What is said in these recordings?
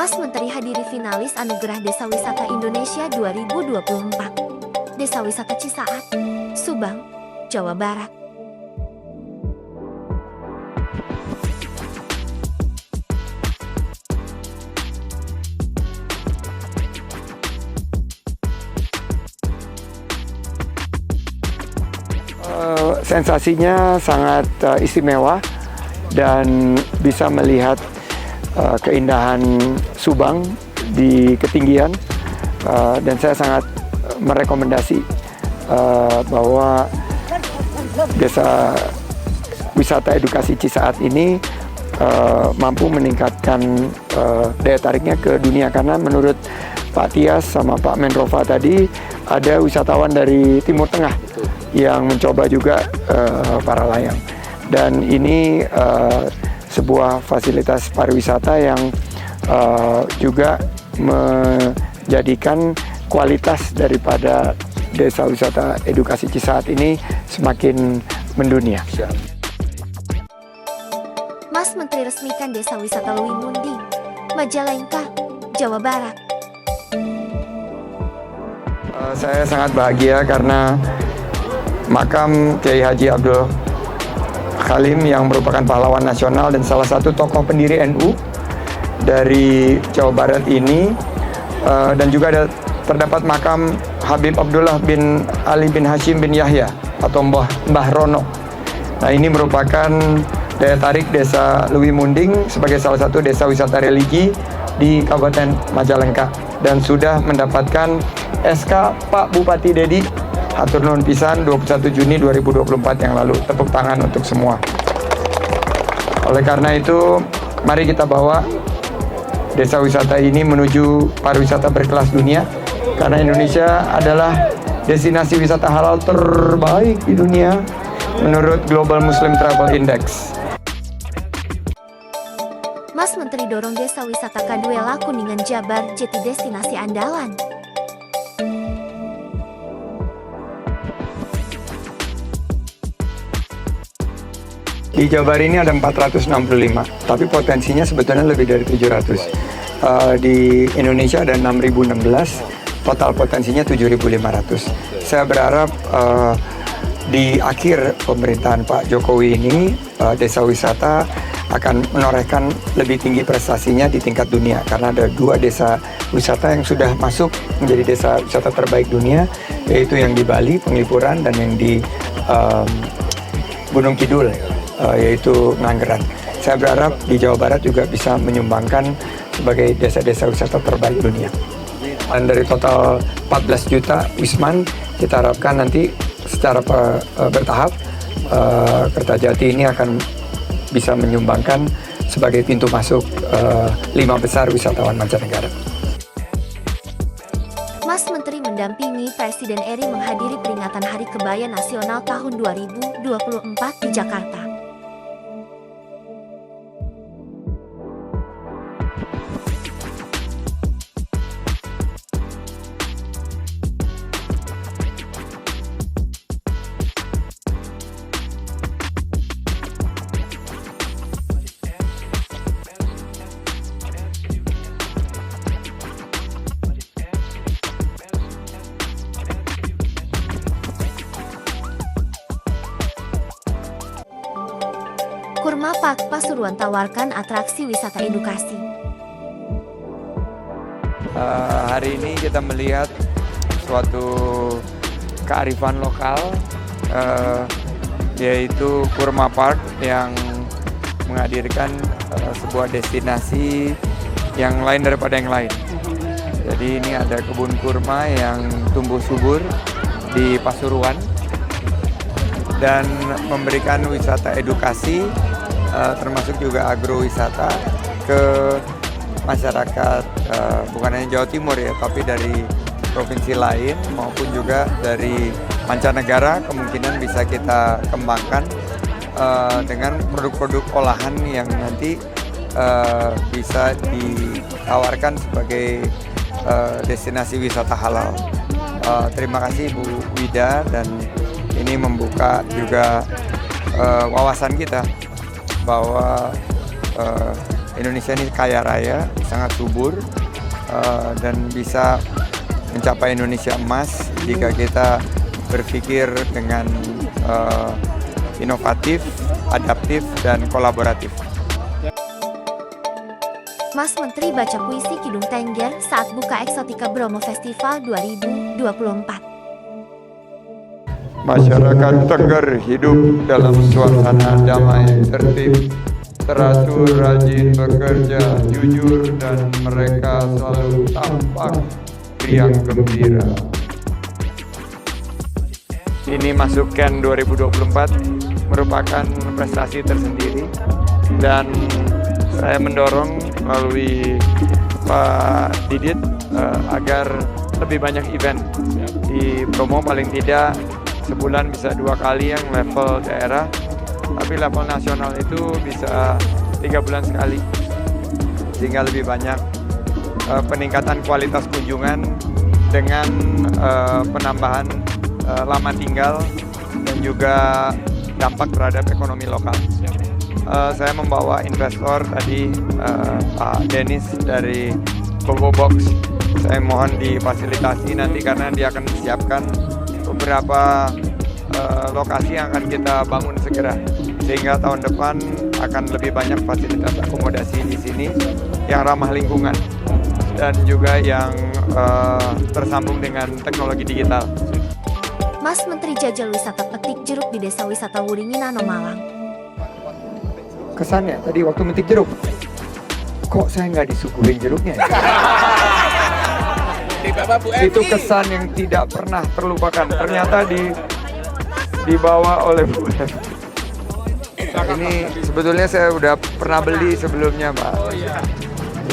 Mas Menteri hadiri finalis Anugerah Desa Wisata Indonesia 2024. Desa Wisata Cisaat, Subang, Jawa Barat. Sensasinya sangat istimewa dan bisa melihat keindahan Subang di ketinggian, dan saya sangat merekomendasi bahwa Desa Wisata Edukasi Cisaat ini mampu meningkatkan daya tariknya ke dunia, karena menurut Pak Tias sama Pak Menrova tadi ada wisatawan dari Timur Tengah yang mencoba juga para layang, dan ini sebuah fasilitas pariwisata yang juga menjadikan kualitas daripada Desa Wisata Edukasi Cisaat ini semakin mendunia. Mas Menteri resmikan Desa Wisata Lewi Munding, Majalengka, Jawa Barat. Saya sangat bahagia karena makam Kiai Haji Abdul Halim yang merupakan pahlawan nasional dan salah satu tokoh pendiri NU dari Jawa Barat ini, dan juga terdapat makam Habib Abdullah bin Ali bin Hashim bin Yahya atau Mbah Rono. Nah, ini merupakan daya tarik Desa Lewi Munding sebagai salah satu desa wisata religi di Kabupaten Majalengka, dan sudah mendapatkan SK Pak Bupati Dedi Hatur nuhun pisan 21 Juni 2024 yang lalu. Tepuk tangan untuk semua. Oleh karena itu, mari kita bawa desa wisata ini menuju pariwisata berkelas dunia, karena Indonesia adalah destinasi wisata halal terbaik di dunia menurut Global Muslim Travel Index. Mas Menteri dorong Desa Wisata Kaduela Kuningan Jabar jadi destinasi andalan. Di Jabar ini ada 465, tapi potensinya sebetulnya lebih dari 700. Di Indonesia ada 6.016, total potensinya 7.500. Saya berharap di akhir pemerintahan Pak Jokowi ini, desa wisata akan menorehkan lebih tinggi prestasinya di tingkat dunia, karena ada 2 desa wisata yang sudah masuk menjadi desa wisata terbaik dunia, yaitu yang di Bali, Penglipuran, dan yang di Gunung Kidul, yaitu Nganggeran. Saya berharap di Jawa Barat juga bisa menyumbangkan sebagai desa-desa wisata terbaik dunia. Dan dari total 14 juta wisman, kita harapkan nanti secara bertahap Kertajati ini akan bisa menyumbangkan sebagai pintu masuk 5 besar wisatawan mancanegara. Mas Menteri mendampingi Presiden RI menghadiri peringatan Hari Kebaya Nasional tahun 2024 di Jakarta. Kurma Pak Pasuruan tawarkan atraksi wisata edukasi. Hari ini kita melihat suatu kearifan lokal, yaitu Kurma Park yang menghadirkan sebuah destinasi yang lain daripada yang lain. Jadi ini ada kebun kurma yang tumbuh subur di Pasuruan dan memberikan wisata edukasi, termasuk juga agrowisata ke masyarakat, bukan hanya Jawa Timur ya, tapi dari provinsi lain maupun juga dari mancanegara. Kemungkinan bisa kita kembangkan dengan produk-produk olahan yang nanti bisa ditawarkan sebagai destinasi wisata halal. Terima kasih Bu Wida, dan ini membuka juga wawasan kita bahwa Indonesia ini kaya raya, sangat subur, dan bisa mencapai Indonesia emas jika kita berpikir dengan inovatif, adaptif, dan kolaboratif. Mas Menteri baca puisi Kidung Tengger saat buka Eksotika Bromo Festival 2024. Masyarakat Tengger hidup dalam suasana damai, tertib, teratur, rajin bekerja, jujur, dan mereka selalu tampak riang gembira. Ini masuk Ken 2024 merupakan prestasi tersendiri, dan saya mendorong melalui Pak Didit agar lebih banyak event di Bromo, paling tidak sebulan bisa 2 kali yang level daerah, tapi level nasional itu bisa 3 bulan sekali, sehingga lebih banyak peningkatan kualitas kunjungan dengan penambahan lama tinggal dan juga dampak terhadap ekonomi lokal. Saya membawa investor tadi, Pak Dennis dari Bobo Box. Saya mohon difasilitasi nanti karena dia akan menyiapkan beberapa lokasi yang akan kita bangun segera, sehingga tahun depan akan lebih banyak fasilitas akomodasi di sini yang ramah lingkungan dan juga yang tersambung dengan teknologi digital. Mas Menteri jajal wisata petik jeruk di Desa Wisata Wuringin, Malang. Kesannya tadi waktu metik jeruk, kok saya nggak disuguhin jeruknya ya? Itu kesan yang tidak pernah terlupakan. Ternyata dibawa oleh Bu Evi. Ini sebetulnya saya udah pernah beli sebelumnya, Pak.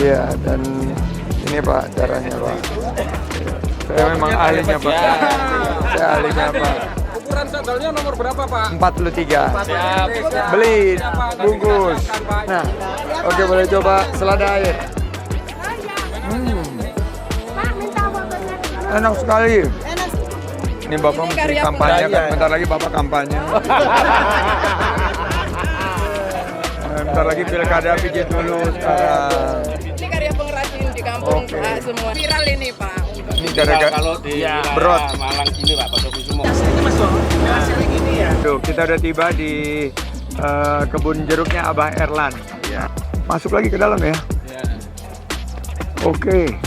Iya, dan ini Pak caranya, Pak. Saya memang ahlinya, Pak. Saya ahlinya, Pak. Ukuran sandalnya nomor berapa, Pak? 43. Beli, bungkus. Nah, oke, boleh coba selada air. Enak sekali. Ini Bapak mesti kampanye kan, bentar lagi Bapak kampanye. Bentar lagi pilkada pijit dulu sekarang. Ini karya pengrajin di kampung Pak semua. Viral ini Pak. Ini gara-gara kalau di Berot. Malang sini Pak, Pak semua. Hasilnya gini ya. Tuh, kita udah tiba di kebun jeruknya Abah Erlan. Ya. Masuk lagi ke dalam ya. Oke.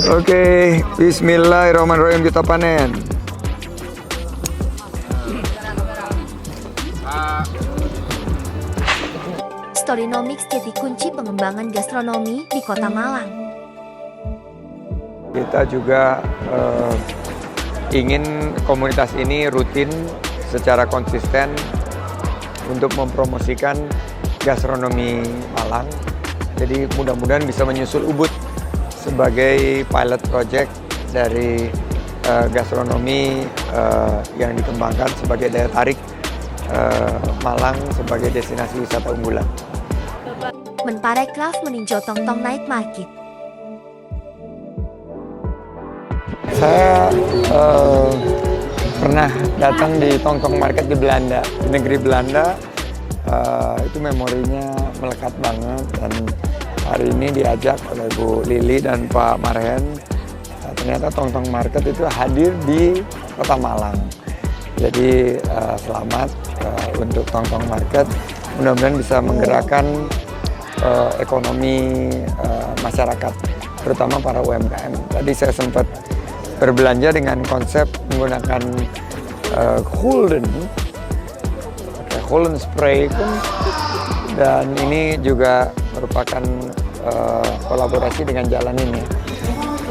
Oke, bismillahirrahmanirrahim, kita panen. Storynomics jadi kunci pengembangan gastronomi di Kota Malang. Kita juga ingin komunitas ini rutin secara konsisten untuk mempromosikan gastronomi Malang. Jadi mudah-mudahan bisa menyusul Ubud sebagai pilot project dari gastronomi yang dikembangkan sebagai daya tarik Malang sebagai destinasi wisata unggulan. Menparekraf meninjau Tongtong Night Market. Saya pernah datang di Tongtong Market di Belanda, di negeri Belanda. Itu memorinya melekat banget, dan hari ini diajak oleh Bu Lili dan Pak Marhen. Ternyata Tongtong Market itu hadir di Kota Malang. Jadi selamat untuk Tongtong Market. Mudah-mudahan bisa menggerakkan ekonomi masyarakat, terutama para UMKM. Tadi saya sempat berbelanja dengan konsep menggunakan Holland spray pun, dan ini juga merupakan kolaborasi dengan jalan ini.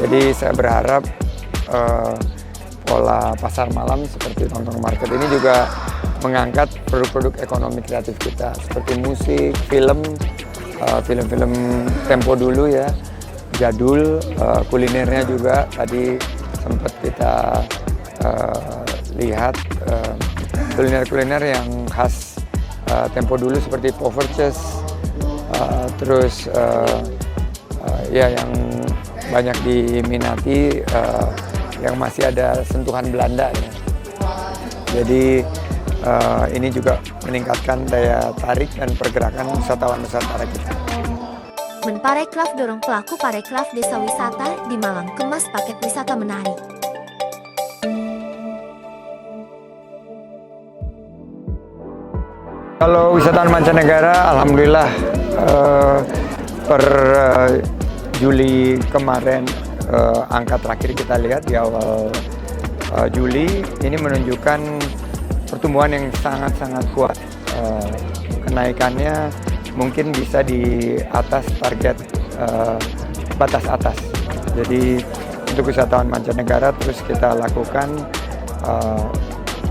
Jadi saya berharap pola pasar malam seperti Tongtong Market ini juga mengangkat produk-produk ekonomi kreatif kita seperti musik, film-film tempo dulu ya, jadul, kulinernya juga tadi sempat kita lihat kuliner-kuliner yang khas tempo dulu seperti Poverches, terus ya yang banyak diminati yang masih ada sentuhan Belanda ya. Jadi ini juga meningkatkan daya tarik dan pergerakan wisatawan Nusantara kita. Menparekraf dorong pelaku parekraf desa wisata di Malang kemas paket wisata menarik. Kalau wisatawan mancanegara, alhamdulillah per Juli kemarin angka terakhir kita lihat di awal Juli ini menunjukkan pertumbuhan yang sangat-sangat kuat. Kenaikannya mungkin bisa di atas target batas atas. Jadi untuk wisatawan mancanegara terus kita lakukan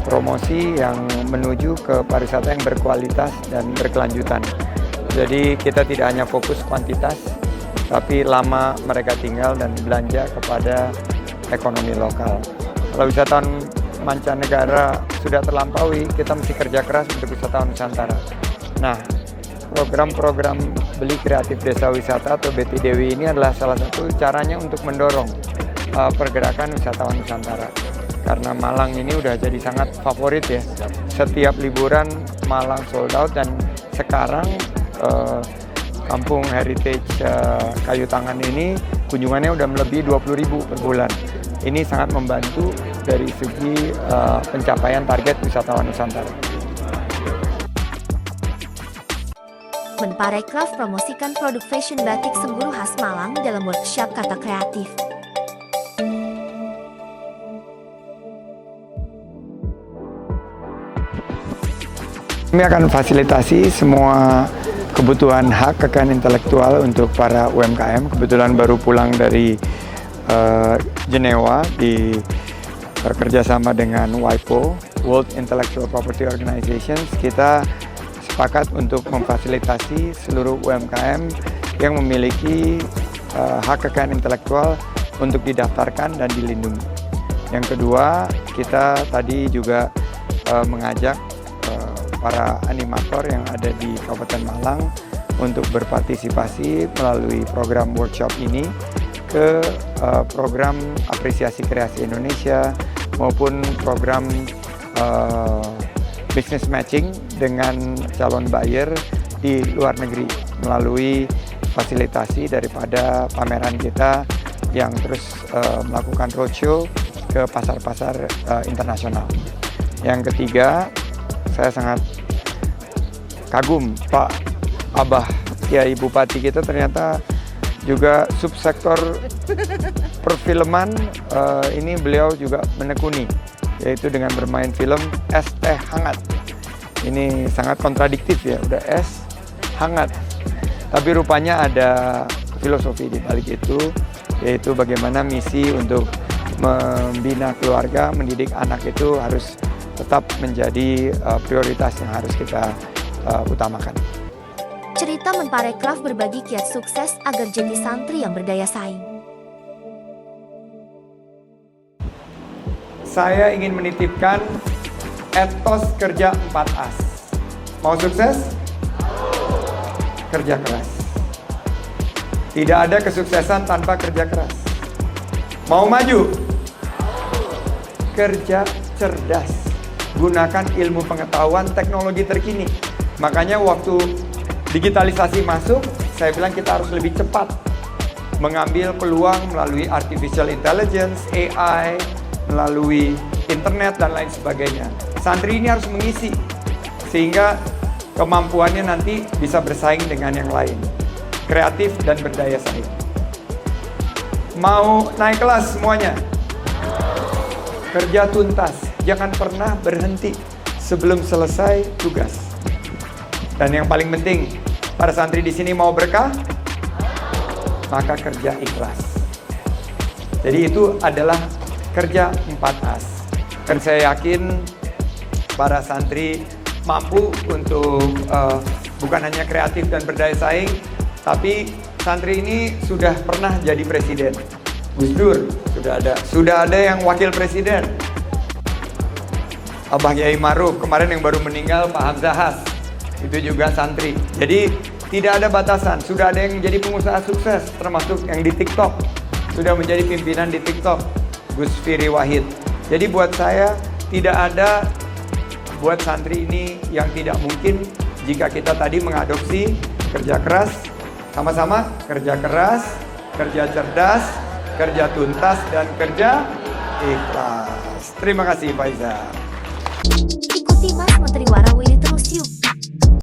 promosi yang menuju ke pariwisata yang berkualitas dan berkelanjutan. Jadi kita tidak hanya fokus kuantitas, tapi lama mereka tinggal dan belanja kepada ekonomi lokal. Kalau wisatawan mancanegara sudah terlampaui, kita mesti kerja keras untuk wisatawan Nusantara. Nah, program-program Beli Kreatif Desa Wisata atau BTDW ini adalah salah satu caranya untuk mendorong pergerakan wisatawan Nusantara. Karena Malang ini udah jadi sangat favorit ya. Setiap liburan Malang sold out dan sekarang Kampung Heritage Kayu Tangan ini kunjungannya udah melebihi 20.000 per bulan. Ini sangat membantu dari segi pencapaian target wisatawan Nusantara. Menparekraf promosikan produk fashion batik Semburu khas Malang dalam workshop kata kreatif. Kami akan fasilitasi semua kebutuhan hak kekayaan intelektual untuk para UMKM. Kebetulan baru pulang dari Jenewa di kerjasama dengan WIPO, World Intellectual Property Organization. Kita sepakat untuk memfasilitasi seluruh UMKM yang memiliki hak kekayaan intelektual untuk didaftarkan dan dilindungi. Yang kedua, kita tadi juga mengajak para animator yang ada di Kabupaten Malang untuk berpartisipasi melalui program workshop ini ke program apresiasi kreasi Indonesia maupun program business matching dengan calon buyer di luar negeri melalui fasilitasi daripada pameran kita yang terus melakukan roadshow ke pasar-pasar internasional. Yang ketiga, saya sangat kagum Pak Abah Kiai Bupati kita, ternyata juga subsektor perfilman ini beliau juga menekuni, yaitu dengan bermain film Es Teh Hangat. Ini sangat kontradiktif ya, udah es hangat. Tapi rupanya ada filosofi di balik itu, yaitu bagaimana misi untuk membina keluarga, mendidik anak itu harus tetap menjadi prioritas yang harus kita utamakan. Cerita Menparekraf berbagi kiat sukses agar jadi santri yang berdaya saing. Saya ingin menitipkan etos kerja 4As. Mau sukses? Kerja keras. Tidak ada kesuksesan tanpa kerja keras. Mau maju? Kerja cerdas. Gunakan ilmu pengetahuan teknologi terkini. Makanya waktu digitalisasi masuk, saya bilang kita harus lebih cepat mengambil peluang melalui artificial intelligence, AI, melalui internet dan lain sebagainya. Santri ini harus mengisi sehingga kemampuannya nanti bisa bersaing dengan yang lain, kreatif dan berdaya saing. Mau naik kelas semuanya? Kerja tuntas, jangan pernah berhenti sebelum selesai tugas. Dan yang paling penting, para santri di sini mau berkah, maka kerja ikhlas. Jadi itu adalah kerja 4As. Dan saya yakin para santri mampu untuk bukan hanya kreatif dan berdaya saing, tapi santri ini sudah pernah jadi presiden. Gus Dur sudah ada yang wakil presiden. Abah Kiai Maruf, kemarin yang baru meninggal Pak Hamzahas, itu juga santri. Jadi tidak ada batasan, sudah ada yang menjadi pengusaha sukses, termasuk yang di TikTok, sudah menjadi pimpinan di TikTok, Gus Firi Wahid. Jadi buat saya tidak ada buat santri ini yang tidak mungkin jika kita tadi mengadopsi kerja keras, sama-sama kerja keras, kerja cerdas, kerja tuntas, dan kerja ikhlas. Terima kasih Faiza. Ikuti Mas Menteri Warawiri terus yuk.